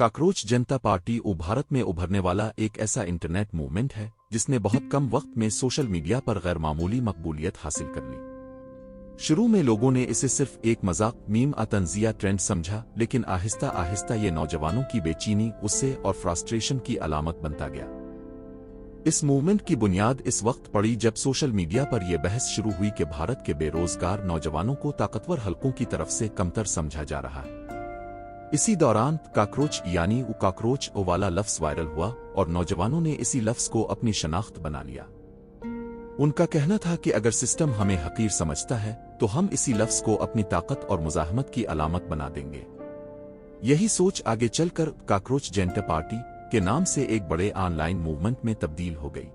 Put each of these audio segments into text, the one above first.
Cockroach जनता party Bharat में उभरने वाला एक ऐसा इंटरनेट मूवमेंट है जिसने बहुत कम वक्त में सोशल मीडिया पर गैरमामूली मकबूलियत हासिल कर ली। शुरू में लोगों ने इसे सिर्फ एक मजाक, मीम, तंजिया ट्रेंड समझा, लेकिन आहिस्ता आहिस्ता ये नौजवानों की बेचैनी, गुस्से और फ्रस्ट्रेशन की अलामत बनता गया। इस मूवमेंट की बुनियाद इस वक्त पड़ी जब सोशल मीडिया पर यह बहस शुरू हुई कि भारत के बेरोजगार नौजवानों को ताकतवर हलकों की तरफ से कमतर समझा जा रहा है। इसी दौरान काकरोच यानी काकरोच वाला लफ्ज वायरल हुआ और नौजवानों ने इसी लफ्ज को अपनी शनाख्त बना लिया। उनका कहना था कि अगर सिस्टम हमें हकीर समझता है तो हम इसी लफ्ज को अपनी ताकत और मुजाहमत की अलामत बना देंगे। यही सोच आगे चलकर काकरोच जनता पार्टी के नाम से एक बड़े ऑनलाइन मूवमेंट में तब्दील हो गई।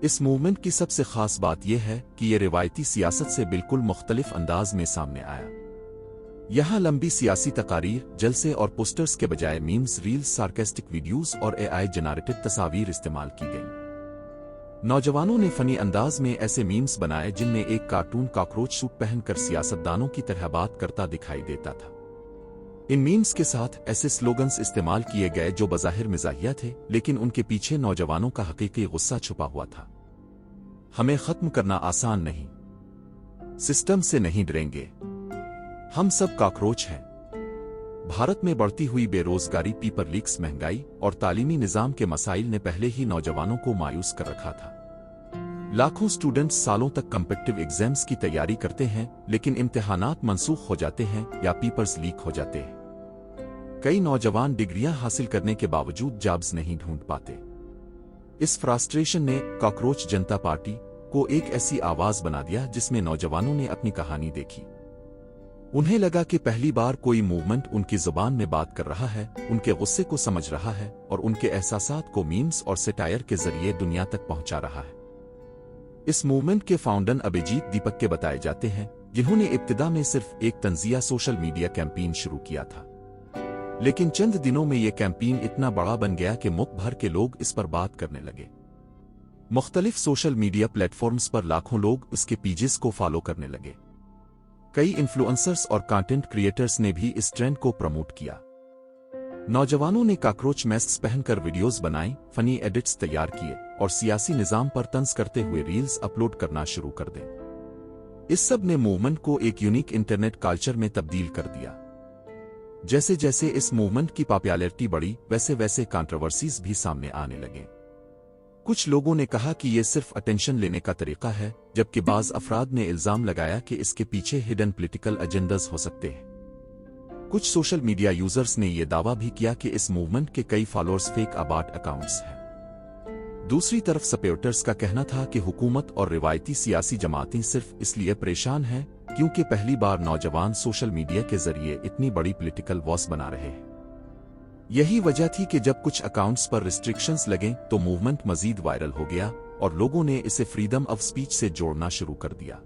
इस मूवमेंट की सबसे खास बात यह है कि यह रिवायती सियासत से बिल्कुल मुख्तलिफ अंदाज में सामने आया। यहाँ लंबी सियासी तकारीर, जलसे और पोस्टर्स के बजाय मीम्स, रील्स, सार्केस्टिक वीडियोस और एआई जनरेटेड तस्वीर इस्तेमाल की गईं। नौजवानों ने फनी अंदाज में ऐसे मीम्स बनाए जिनमें एक कार्टून काकरोच सूट पहनकर सियासतदानों की तरह बात करता दिखाई देता था। इन मीम्स के साथ ऐसे स्लोगन्स इस्तेमाल किए गए जो बज़ाहिर मिज़ाहिया थे, लेकिन उनके पीछे नौजवानों का हकीकी गुस्सा छुपा हुआ था। हमें खत्म करना आसान नहीं, सिस्टम से नहीं डरेंगे, हम सब काकरोच हैं। भारत में बढ़ती हुई बेरोजगारी, पेपर लीक्स, महंगाई और तालीमी निजाम के मसाइल ने पहले ही नौजवानों को मायूस कर रखा था। लाखों स्टूडेंट्स सालों तक कॉम्पिटिटिव एग्जाम्स की तैयारी करते हैं, लेकिन इम्तिहानात मनसूख हो जाते हैं या पेपर्स लीक हो जाते हैं। कई नौजवान डिग्रियां हासिल करने के बावजूद जॉब्स नहीं ढूंढ पाते। इस फ्रस्ट्रेशन ने काकरोच जनता पार्टी को एक ऐसी आवाज बना दिया जिसमें नौजवानों ने अपनी कहानी देखी। उन्हें लगा कि पहली बार कोई मूवमेंट उनकी जुबान में बात कर रहा है, उनके गुस्से को समझ रहा है और उनके एहसासात को मीम्स और सेटायर के जरिए दुनिया तक पहुंचा रहा है। इस मूवमेंट के फाउंडर अभिजीत दीपक के बताए जाते हैं, जिन्होंने इब्तिदा में सिर्फ एक तंजिया सोशल मीडिया कैंपेन शुरू किया था, लेकिन चंद दिनों में यह कैंपेन इतना बड़ा बन गया कि मुल्क भर के लोग इस पर बात करने लगे। मुख्तलिफ सोशल मीडिया प्लेटफॉर्म्स पर लाखों लोग इसके पेजेस को फॉलो करने लगे। कई इन्फ्लुएंसर्स और कंटेंट क्रिएटर्स ने भी इस ट्रेंड को प्रमोट किया। नौजवानों ने काकरोच मास्क पहनकर वीडियोस बनाई, फनी एडिट्स तैयार किए और सियासी निजाम पर तंज करते हुए रील्स अपलोड करना शुरू कर दें। इस सब ने मूवमेंट को एक यूनिक इंटरनेट कल्चर में तब्दील कर दिया। जैसे जैसे इस मूवमेंट की पॉपुलैरिटी बढ़ी, वैसे वैसे कंट्रोवर्सीज भी सामने आने लगे। कुछ लोगों ने कहा कि यह सिर्फ अटेंशन लेने का तरीका है, जबकि बाज़ अफराद ने इल्जाम लगाया कि इसके पीछे हिडन पॉलिटिकल एजेंडास हो सकते हैं। कुछ सोशल मीडिया यूजर्स ने यह दावा भी किया कि इस मूवमेंट के कई फॉलोअर्स फेक अबाउट अकाउंट्स हैं। दूसरी तरफ सपोर्टर्स का कहना था कि हुकूमत और रिवायती सियासी जमातें सिर्फ इसलिए परेशान हैं क्योंकि पहली बार नौजवान सोशल मीडिया के जरिए इतनी बड़ी पॉलिटिकल वॉस बना रहे हैं। यही वजह थी कि जब कुछ अकाउंट्स पर रिस्ट्रिक्शंस लगे तो मूवमेंट मजीद वायरल हो गया और लोगों ने इसे फ्रीडम ऑफ स्पीच से जोड़ना शुरू कर दिया।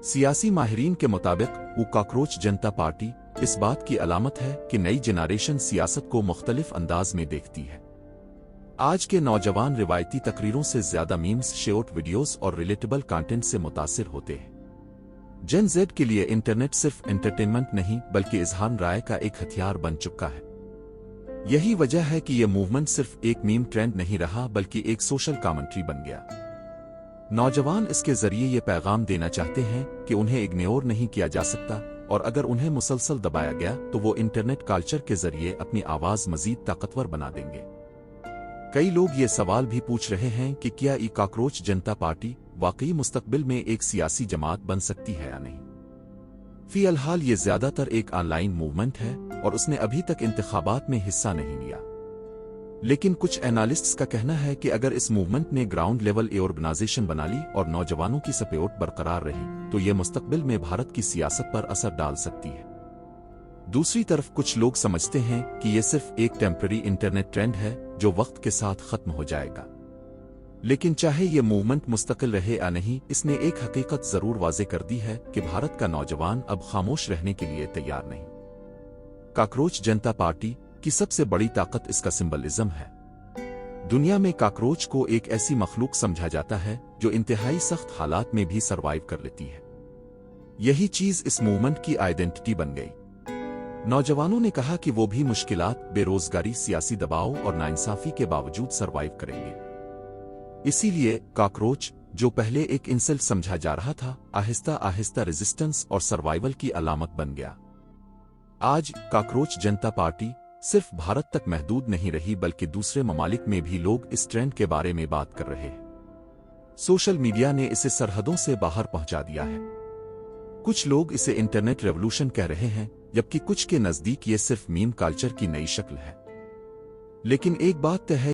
सियासी माहिरीन के मुताबिक वो काकरोच जनता पार्टी इस बात की अलामत है कि नई जनरेशन सियासत को मुख्तलिफ अंदाज में देखती है। आज के नौजवान रिवायती तकरीरों से ज्यादा मीम्स, शॉर्ट वीडियोस और रिलेटेबल कंटेंट से मुतासिर होते हैं। जेन ज़ेड के लिए इंटरनेट सिर्फ एंटरटेनमेंट नहीं बल्कि इजहार राय का एक हथियार बन चुका है। यही वजह है कि यह मूवमेंट सिर्फ एक मीम ट्रेंड नहीं रहा बल्कि एक सोशल कमेंट्री बन गया। नौजवान इसके जरिए यह पैगाम देना चाहते हैं कि उन्हें इग्नोर नहीं किया जा सकता और अगर उन्हें मुसलसल दबाया गया तो वो इंटरनेट कल्चर के जरिए अपनी आवाज मजीद ताकतवर बना देंगे। कई लोग ये सवाल भी पूछ रहे हैं कि क्या ये काकरोच जनता पार्टी वाकई मुस्तकबिल में एक सियासी जमात बन सकती है या नहीं। फिलहाल ये ज्यादातर एक ऑनलाइन मूवमेंट है और उसने अभी तक इंतखाबात में हिस्सा नहीं लिया, लेकिन कुछ एनालिस्ट्स का कहना है कि अगर इस मूवमेंट ने ग्राउंड लेवल ऑर्गेनाइजेशन बना ली और नौजवानों की सपोर्ट बरकरार रही तो ये मुस्तकबिल में भारत की सियासत पर असर डाल सकती है। दूसरी तरफ कुछ लोग समझते हैं कि यह सिर्फ एक टेम्पररी इंटरनेट ट्रेंड है जो वक्त के साथ खत्म हो जाएगा, लेकिन चाहे ये मूवमेंट मुस्तकिल रहे या नहीं, इसने एक हकीकत जरूर वाज़े कर दी है कि भारत का नौजवान अब खामोश रहने के लिए तैयार नहीं। काकरोच जनता पार्टी की सबसे बड़ी ताकत इसका सिंबलिज्म है। दुनिया में काकरोच को एक ऐसी मखलूक समझा जाता है जो इंतहाई सख्त हालात में भी सरवाइव कर लेती है। यही चीज इस मूवमेंट की आइडेंटिटी बन गई। नौजवानों ने कहा कि वो भी मुश्किलात, बेरोजगारी, सियासी दबाव और नाइंसाफी के बावजूद सरवाइव करेंगे। इसीलिए कॉकरोच, जो पहले एक इंसल्ट समझा जा रहा था, आहिस्ता आहिस्ता रेजिस्टेंस और सर्वाइवल की अलामत बन गया। आज कॉकरोच जनता पार्टी सिर्फ भारत तक महदूद नहीं रही, बल्कि दूसरे ममालिक में भी लोग इस ट्रेंड के बारे में बात कर रहे हैं। सोशल मीडिया ने इसे सरहदों से बाहर पहुंचा दिया है। कुछ लोग इसे इंटरनेट रेवोल्यूशन कह रहे हैं, जबकि कुछ के नजदीक ये सिर्फ मीम कल्चर की नई शक्ल है। लेकिन एक बात तय है,